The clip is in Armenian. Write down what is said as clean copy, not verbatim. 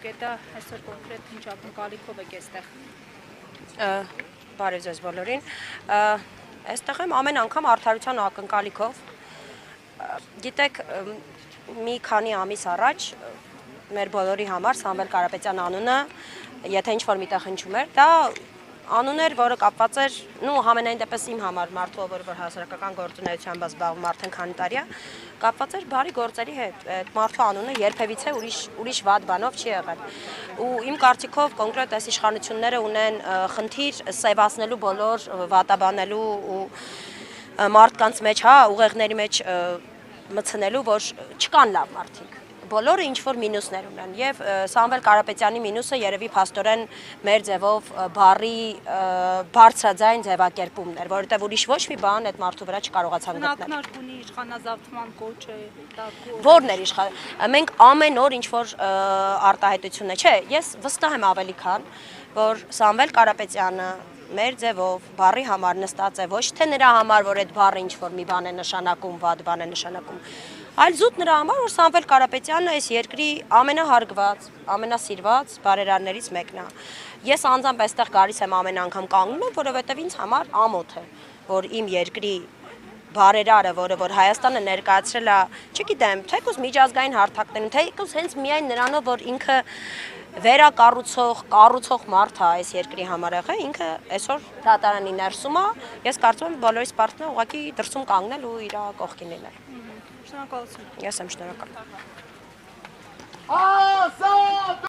կետը այսօր կոնկրետ ինչ ակնկալիքով եք այստեղ։ Բարև ձեզ բոլորին։ Այստեղ եմ ամեն անգամ արդարության ակնկալիքով։ Գիտեք, մի քանի ամիս առաջ մեր բոլորի համար Սամվել Կարապետյան անունը, եթե ինչ-որ միտեղ հնչում էր, դա անուն էր, որը կապված էր, համենայն դեպս իմ համար մարդու, որ հասարակական գործունեությամբ զբաղվում արդեն քանի տարի է, կապված էր բարի գործերի հետ։ Այդ մարդու անունը երբևիցե ուրիշ վատ բանով չի եղել։ Ու իմ կարծիքով կոնկրետ այս իշխանությունները ունեն խնդիր սևացնելու բոլոր վատաբանելու ու մարդկանց մեջ, ուղեղների մեջ մտցնելու, որ չկան լավ մարդիկ։ Բոլորը ինչ-որ մինուսներ ունեն և Սամվել Կարապետյանի մինուսը երևի փաստորեն մեր ձևով բառի բարձրաձայն ձևակերպումն էր, որովհետև ուրիշ ոչ մի բան այդ մարդու վրա չկարողացան գտնել։ Ակնարկունի իշխանազավթման կոչ է տակու։ Որն էր մենք ամեն օր ինչ-որ արտահայտություն է, չէ, ես վստահ եմ ավելի քան, որ Սամվել Կարապետյանը մեր ձևով բառի համար նստած է, ոչ թե նրա համար, որ այդ բառը ինչ-որ մի բան է նշանակում, վատ բան է նշանակում, այլ զուտ նրա համար, որ Սամվել Կարապետյանը այս երկրի ամենահարգված, ամենասիրված բարերարներից մեկն է։ Ես անձամբ այստեղ գալիս եմ ամեն անգամ կանգնում եմ, որովհետև ինձ համար ամոթ է, որ իմ երկրի բարերարը, որ Հայաստանը ներկայացրել է, չգիտեմ, թեկուզ միջազգային հարթակներում, թեկուզ հենց միայն նրանով, որ ինքը կառուցող մարդ է այս երկրի համար եղել, ինքը այսօր դատարանի ներսում է, ես կարծում եմ բոլորիս պարտքն է ուղղակի դրսում կանգնել ու իր կողքին լինել։ Շնորհակալություն։ Ես եմ շնորհակալ։